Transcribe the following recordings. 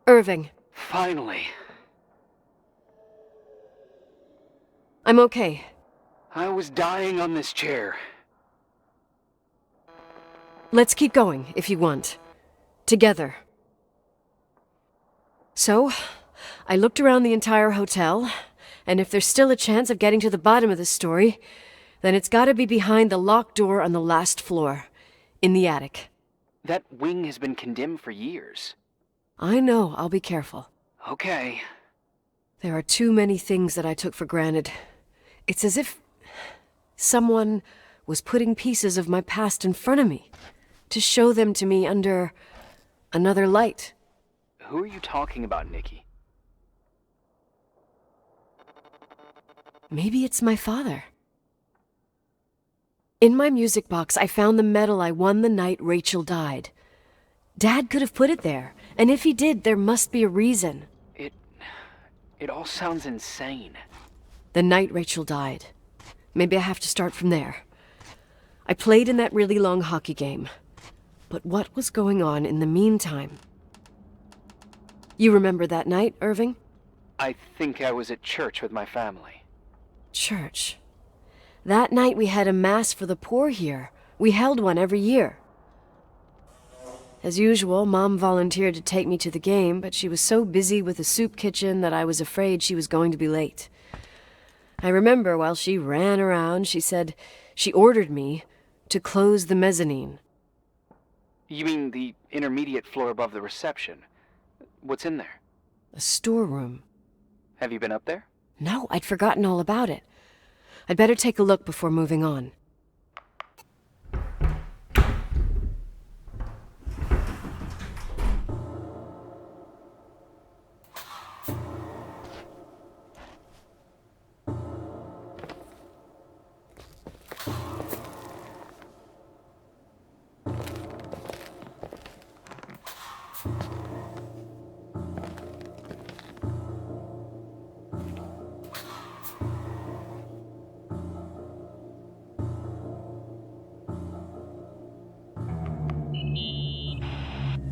Irving. Finally. I'm okay. I was dying on this chair. Let's keep going, if you want. Together. So, I looked around the entire hotel, and if there's still a chance of getting to the bottom of this story, then it's gotta be behind the locked door on the last floor, in the attic. That wing has been condemned for years. I know, I'll be careful. Okay. There are too many things that I took for granted. It's as if someone was putting pieces of my past in front of me, to show them to me under another light. Who are you talking about, Nikki? Maybe it's my father. In my music box, I found the medal I won the night Rachel died. Dad could have put it there, and if he did, there must be a reason. It all sounds insane. The night Rachel died. Maybe I have to start from there. I played in that really long hockey game. But what was going on in the meantime? You remember that night, Irving? I think I was at church with my family. Church. That night we had a mass for the poor here. We held one every year. As usual, Mom volunteered to take me to the game, but she was so busy with the soup kitchen that I was afraid she was going to be late. I remember while she ran around, she said she ordered me to close the mezzanine. You mean the intermediate floor above the reception? What's in there? A storeroom. Have you been up there? No, I'd forgotten all about it. I'd better take a look before moving on.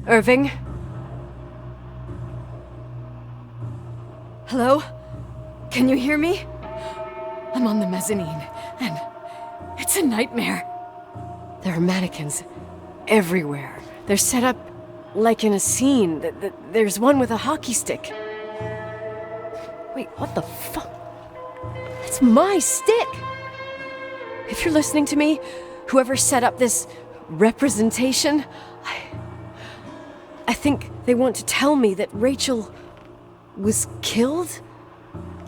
Irving? Hello? Can you hear me? I'm on the mezzanine, and it's a nightmare. There are mannequins everywhere. They're set up like in a scene. There's one with a hockey stick. Wait, what the fuck? It's my stick! If you're listening to me, whoever set up this representation, I think they want to tell me that Rachel was killed?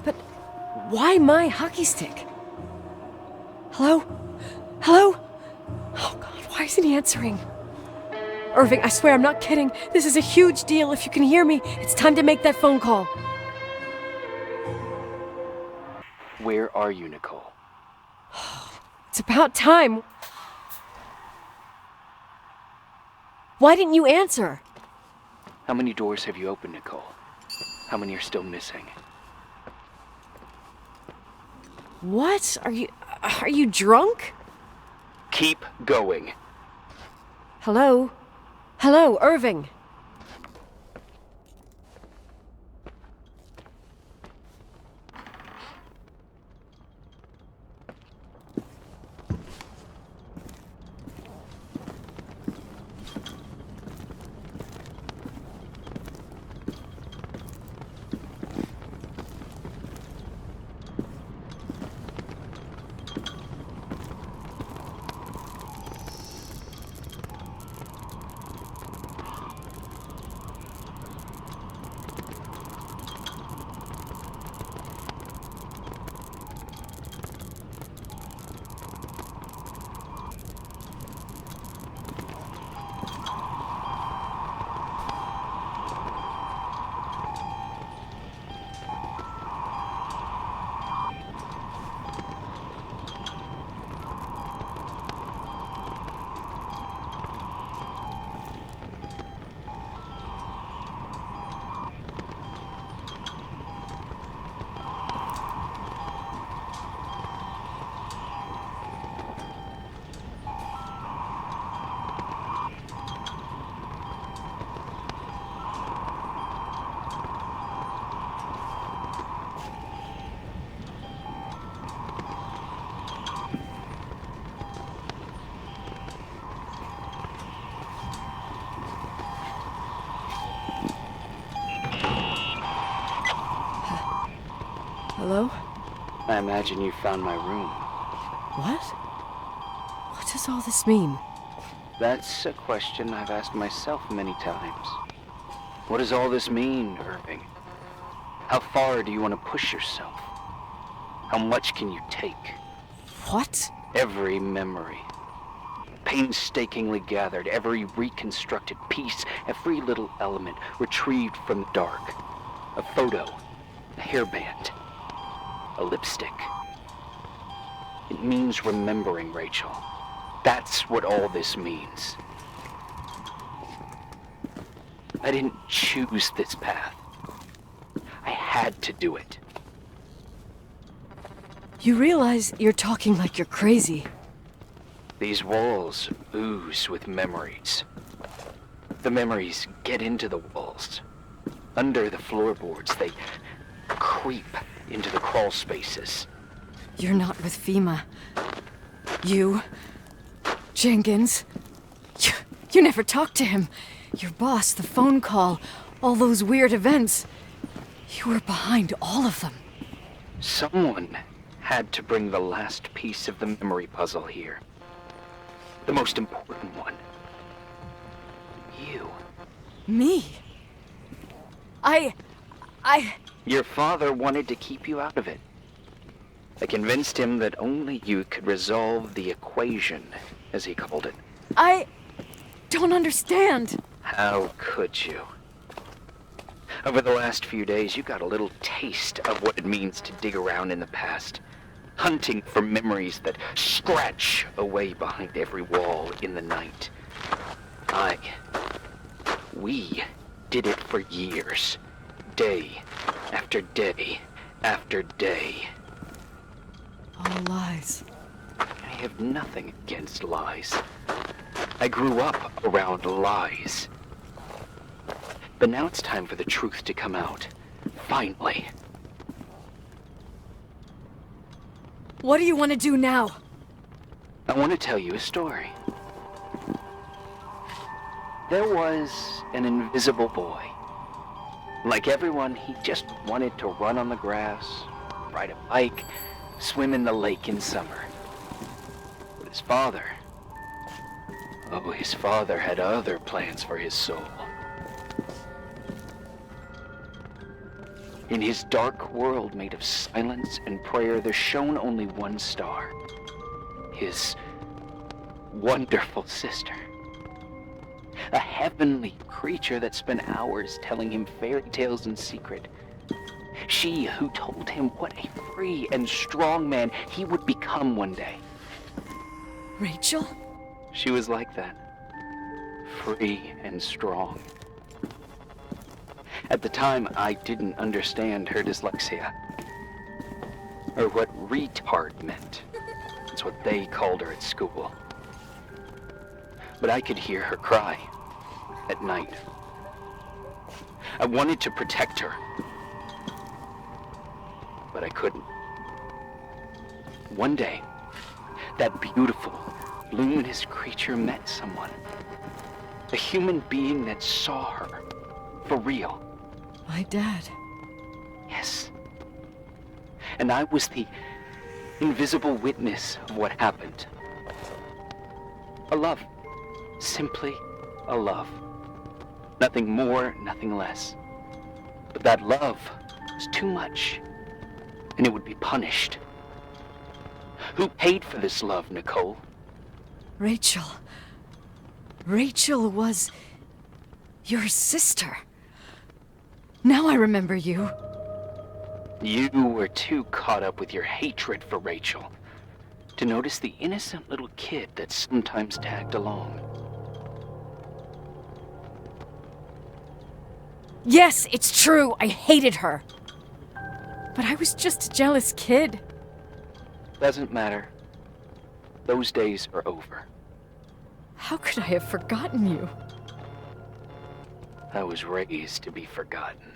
But why my hockey stick? Hello? Hello? Oh God, why isn't he answering? Irving, I swear I'm not kidding. This is a huge deal. If you can hear me, it's time to make that phone call. Where are you, Nicole? It's about time. Why didn't you answer? How many doors have you opened, Nicole? How many are still missing? What? Are you drunk? Keep going. Hello? Hello, Irving. Hello? I imagine you found my room. What? What does all this mean? That's a question I've asked myself many times. What does all this mean, Irving? How far do you want to push yourself? How much can you take? What? Every memory. Painstakingly gathered, every reconstructed piece, every little element retrieved from the dark. A photo, a hairband, a lipstick. It means remembering, Rachel. That's what all this means. I didn't choose this path. I had to do it. You realize you're talking like you're crazy. These walls ooze with memories. The memories get into the walls. Under the floorboards, they creep into the crawl spaces. You're not with FEMA. You... Jenkins... You never talked to him. Your boss, the phone call, all those weird events. You were behind all of them. Someone had to bring the last piece of the memory puzzle here. The most important one. You. Me? I... Your father wanted to keep you out of it. I convinced him that only you could resolve the equation, as he called it. I don't understand. How could you? Over the last few days, you got a little taste of what it means to dig around in the past, hunting for memories that scratch away behind every wall in the night. We did it for years, day after day after day. All lies. I have nothing against lies. I grew up around lies. But now it's time for the truth to come out. Finally. What do you want to do now? I want to tell you a story. There was an invisible boy. Like everyone, he just wanted to run on the grass, ride a bike, swim in the lake in summer. But his father had other plans for his soul. In his dark world made of silence and prayer, there shone only one star. His wonderful sister. A heavenly creature that spent hours telling him fairy tales in secret. She who told him what a free and strong man he would become one day. Rachel? She was like that. Free and strong. At the time, I didn't understand her dyslexia. Or what retard meant. That's what they called her at school. But I could hear her cry at night. I wanted to protect her. But I couldn't. One day, that beautiful, luminous creature met someone. A human being that saw her. For real. My dad. Yes. And I was the invisible witness of what happened. A love. Simply a love. Nothing more, nothing less. But that love was too much, and it would be punished. Who paid for this love, Nicole? Rachel. Rachel was... your sister. Now I remember you. You were too caught up with your hatred for Rachel to notice the innocent little kid that sometimes tagged along. Yes, it's true. I hated her. But I was just a jealous kid. Doesn't matter. Those days are over. How could I have forgotten you? I was raised to be forgotten.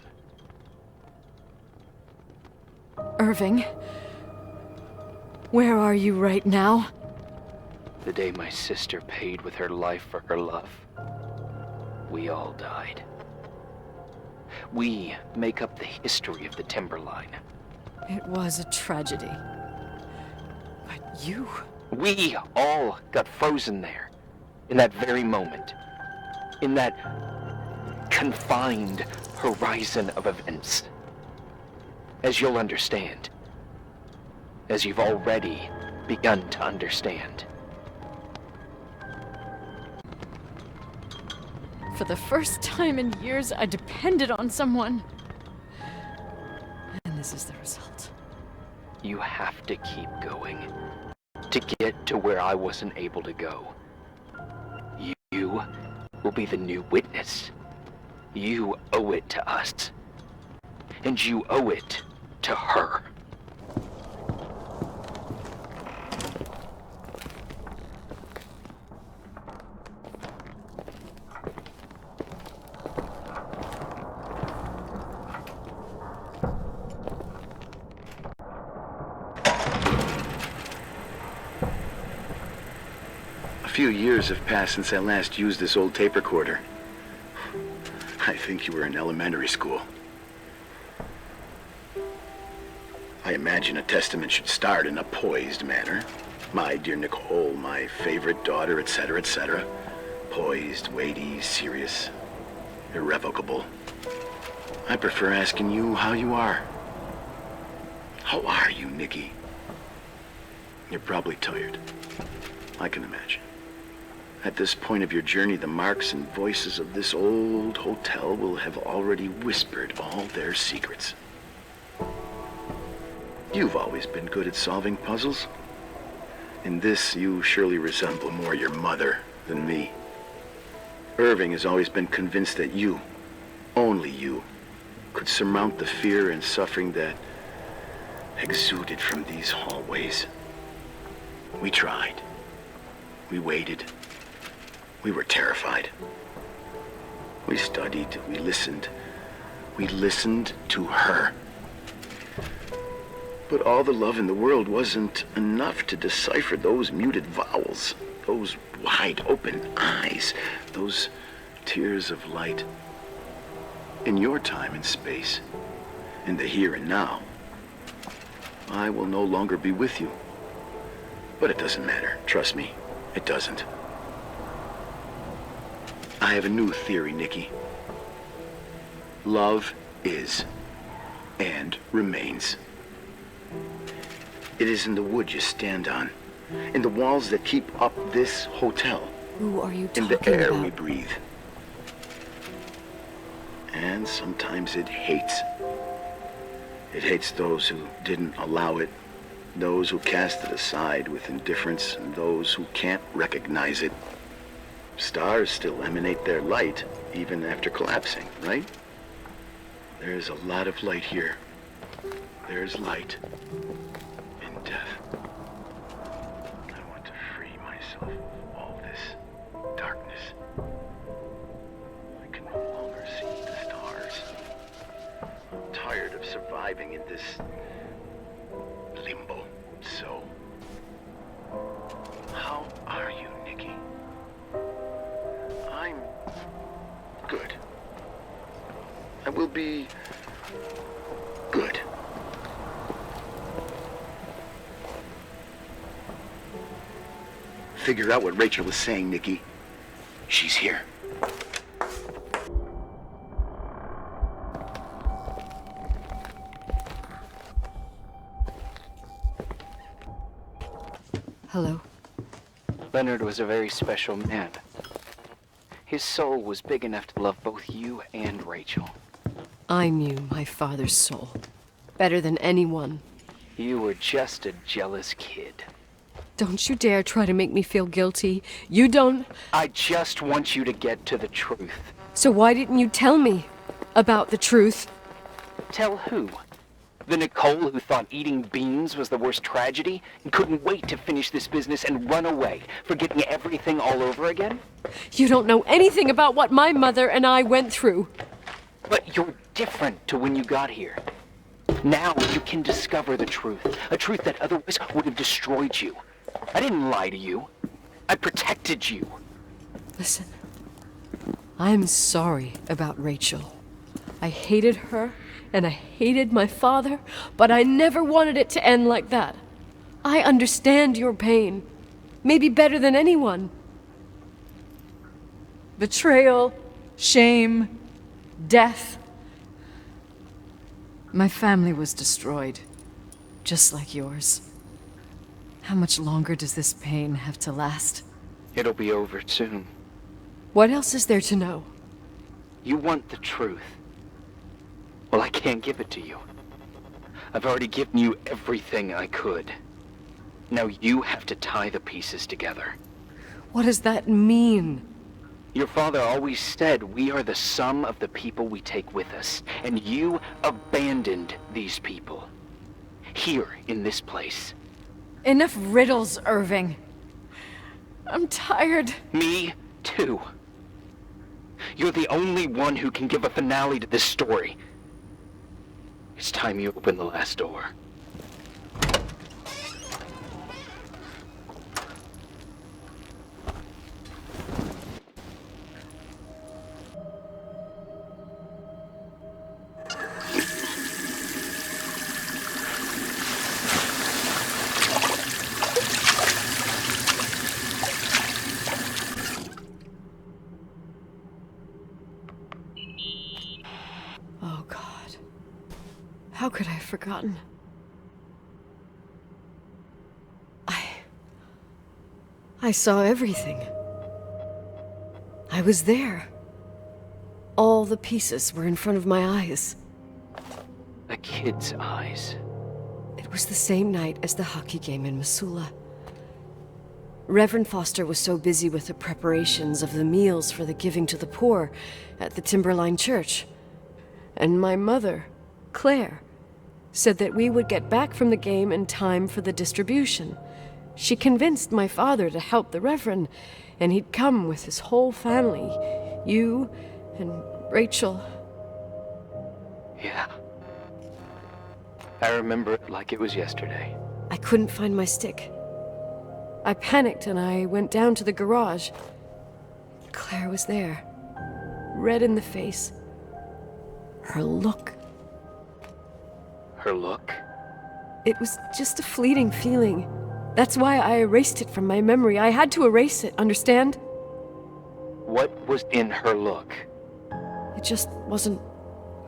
Irving, where are you right now? The day my sister paid with her life for her love, we all died. We make up the history of the Timberline. It was a tragedy. But you... We all got frozen there, in that very moment. In that confined horizon of events. As you'll understand. As you've already begun to understand. For the first time in years, I depended on someone. And this is the result. You have to keep going. To get to where I wasn't able to go. You will be the new witness. You owe it to us. And you owe it to her. A few years have passed since I last used this old tape recorder. I think you were in elementary school. I imagine a testament should start in a poised manner. My dear Nicole, my favorite daughter, etc., etc. Poised, weighty, serious, irrevocable. I prefer asking you how you are. How are you, Nikki? You're probably tired. I can imagine. At this point of your journey, the marks and voices of this old hotel will have already whispered all their secrets. You've always been good at solving puzzles. In this, you surely resemble more your mother than me. Irving has always been convinced that you, only you, could surmount the fear and suffering that exuded from these hallways. We tried. We waited. We were terrified. We studied, we listened. We listened to her. But all the love in the world wasn't enough to decipher those muted vowels, those wide open eyes, those tears of light. In your time and space, in the here and now, I will no longer be with you. But it doesn't matter, trust me, it doesn't. I have a new theory, Nikki. Love is, and remains. It is in the wood you stand on, in the walls that keep up this hotel, Who are you talking in the air about? we breathe. And sometimes it hates. It hates those who didn't allow it, those who cast it aside with indifference, and those who can't recognize it. Stars still emanate their light, even after collapsing, right? There's a lot of light here. There's light in death. I want to free myself of all this darkness. I can no longer see the stars. I'm tired of surviving in this limbo. So, how are you, Nikki? I'm good. I will be good. Figure out what Rachel is saying, Nikki. She's here. Hello? Leonard was a very special man. His soul was big enough to love both you and Rachel. I knew my father's soul better than anyone. You were just a jealous kid. Don't you dare try to make me feel guilty. You don't... I just want you to get to the truth. So why didn't you tell me about the truth? Tell who? The Nicole who thought eating beans was the worst tragedy and couldn't wait to finish this business and run away, forgetting everything all over again? You don't know anything about what my mother and I went through. But you're different to when you got here. Now you can discover the truth, a truth that otherwise would have destroyed you. I didn't lie to you. I protected you. Listen, I'm sorry about Rachel. I hated her, and I hated my father, but I never wanted it to end like that. I understand your pain. Maybe better than anyone. Betrayal, shame, death. My family was destroyed, just like yours. How much longer does this pain have to last? It'll be over soon. What else is there to know? You want the truth. Well, I can't give it to you. I've already given you everything I could. Now you have to tie the pieces together. What does that mean? Your father always said we are the sum of the people we take with us, and you abandoned these people. Here, in this place. Enough riddles, Irving. I'm tired. Me, too. You're the only one who can give a finale to this story. It's time you open the last door. Oh, God. How could I have forgotten? I saw everything. I was there. All the pieces were in front of my eyes. A kid's eyes. It was the same night as the hockey game in Missoula. Reverend Foster was so busy with the preparations of the meals for the giving to the poor at the Timberline Church. And my mother, Claire, said that we would get back from the game in time for the distribution. She convinced my father to help the Reverend, and he'd come with his whole family. You and Rachel. Yeah. I remember it like it was yesterday. I couldn't find my stick. I panicked and I went down to the garage. Claire was there, red in the face. Her look. Her look? It was just a fleeting feeling. That's why I erased it from my memory. I had to erase it, understand? What was in her look? It just wasn't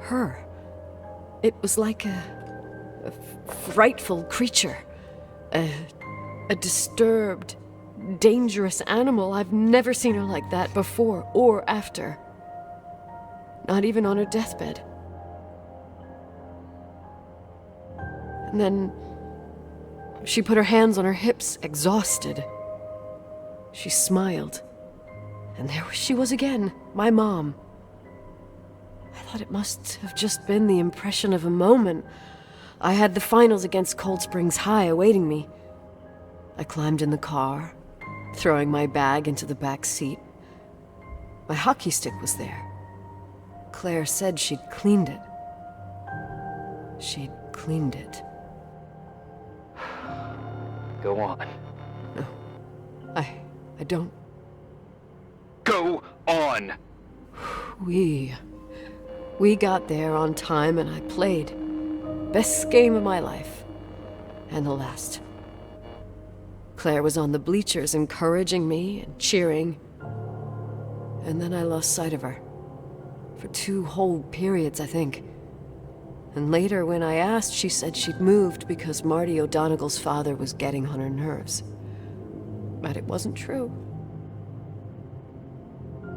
her. It was like a frightful creature. A disturbed, dangerous animal. I've never seen her like that before or after. Not even on her deathbed. And then she put her hands on her hips, exhausted. She smiled. And there she was again, my mom. I thought it must have just been the impression of a moment. I had the finals against Cold Springs High awaiting me. I climbed in the car, throwing my bag into the back seat. My hockey stick was there. Claire said she'd cleaned it. She'd cleaned it. Go on. No, I don't. Go on! We got there on time and I played. Best game of my life. And the last. Claire was on the bleachers encouraging me and cheering. And then I lost sight of her. For 2 whole periods, I think. And later, when I asked, she said she'd moved because Marty O'Donegal's father was getting on her nerves. But it wasn't true.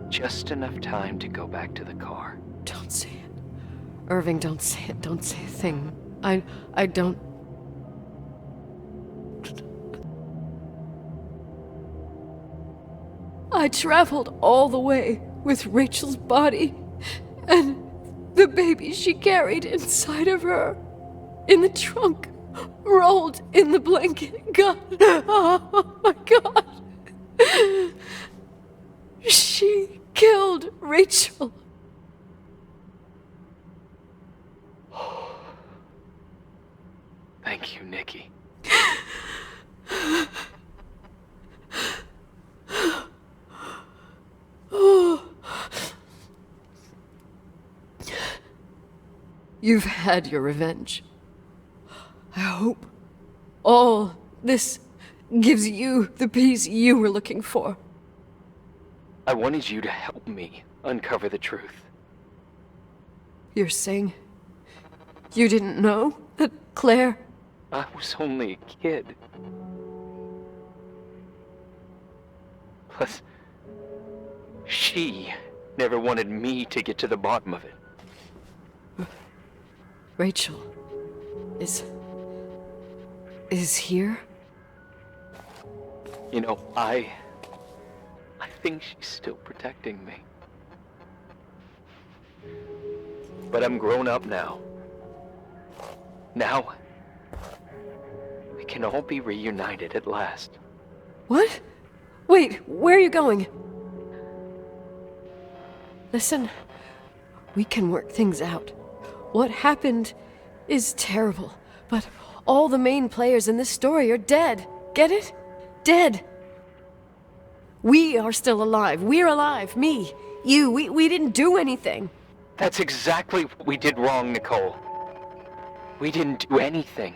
Just enough time to go back to the car. Don't say it. Irving, don't say it. Don't say a thing. I don't... I traveled all the way with Rachel's body and the baby she carried inside of her, in the trunk, rolled in the blanket. God, oh my God. She killed Rachel. Thank you, Nikki. You've had your revenge. I hope all this gives you the peace you were looking for. I wanted you to help me uncover the truth. You're saying you didn't know that Claire... I was only a kid. Plus, she never wanted me to get to the bottom of it. Rachel is here? You know, I think she's still protecting me. But I'm grown up now. Now, we can all be reunited at last. What? Wait, where are you going? Listen, we can work things out. What happened is terrible, but all the main players in this story are dead. Get it? Dead. We are still alive. We're alive. Me, you, we didn't do anything. That's exactly what we did wrong, Nicole. We didn't do anything.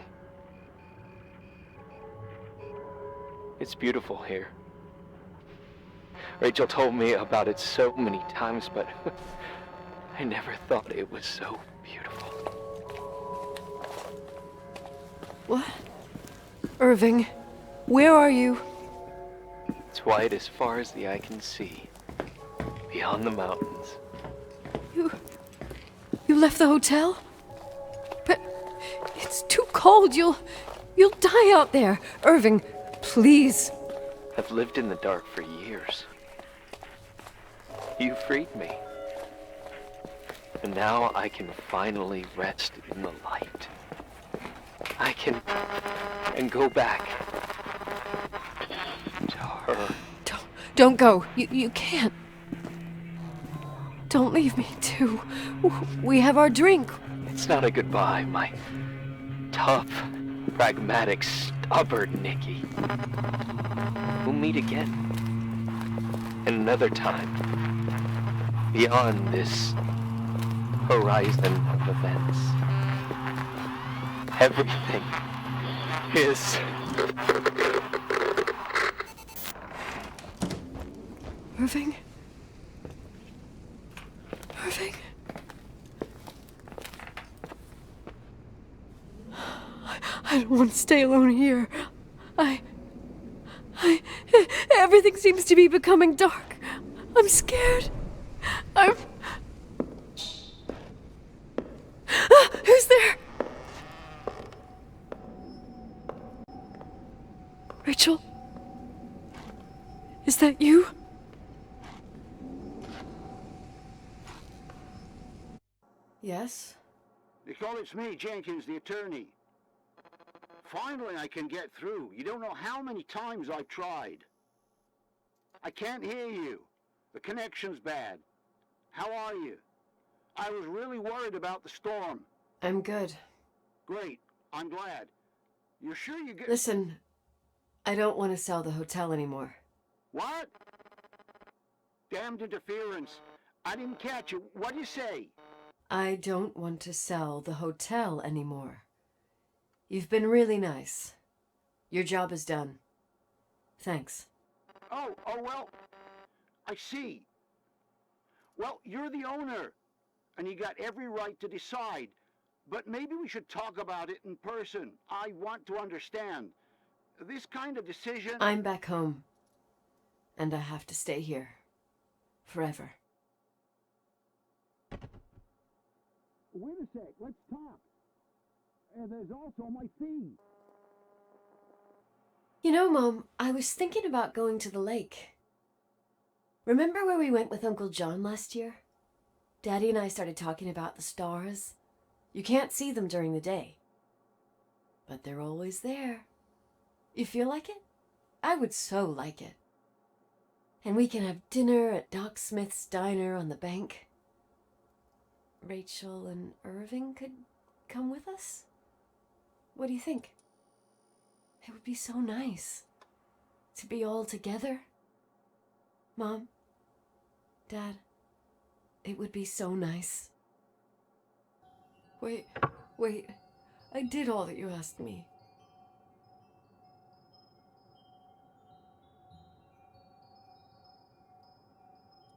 It's beautiful here. Rachel told me about it so many times, but I never thought it was so beautiful. What? Irving, where are you? It's white as far as the eye can see, beyond the mountains. You left the hotel? But it's too cold. You'll die out there. Irving, please. I've lived in the dark for years. You freed me. And now I can finally rest in the light. I can go back to her. Don't go. You can't. Don't leave me, too. We have our drink. It's not a goodbye, my tough, pragmatic, stubborn Nikki. We'll meet again. Another time. Beyond this horizon of events. Everything is... Irving? Irving? I don't want to stay alone here. Everything seems to be becoming dark. I'm scared. Who's there? Rachel? Is that you? Yes? Nicole, it's me, Jenkins, the attorney. Finally, I can get through. You don't know how many times I've tried. I can't hear you. The connection's bad. How are you? I was really worried about the storm. I'm good. Great. I'm glad. You're sure you get... Listen, I don't want to sell the hotel anymore. What? Damned interference. I didn't catch you. What'd you say? I don't want to sell the hotel anymore. You've been really nice. Your job is done. Thanks. Oh, well, I see. Well, you're the owner, and you got every right to decide. But maybe we should talk about it in person. I want to understand. This kind of decision... I'm back home, and I have to stay here. Forever. Wait a sec, let's talk. There's also my fee. You know, Mom, I was thinking about going to the lake. Remember where we went with Uncle John last year? Daddy and I started talking about the stars. You can't see them during the day, but they're always there. You feel like it? I would so like it. And we can have dinner at Doc Smith's diner on the bank. Rachel and Irving could come with us? What do you think? It would be so nice to be all together. Mom, Dad, it would be so nice. Wait. I did all that you asked me.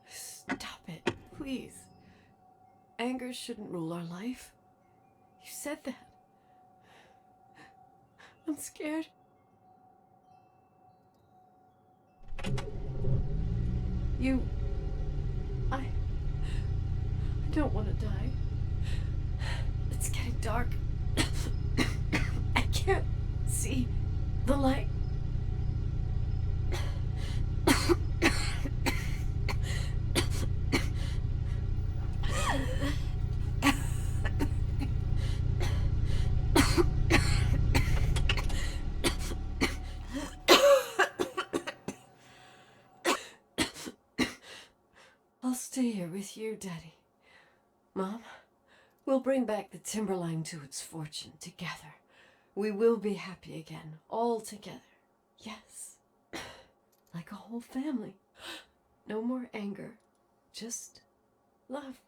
Stop it, please. Anger shouldn't rule our life. You said that. I'm scared. I don't want to die. It's getting dark. I can't see the light. I'll stay here with you, Daddy. Mom, we'll bring back the Timberline to its fortune together. We will be happy again, all together. Yes. Like a whole family. No more anger, just love.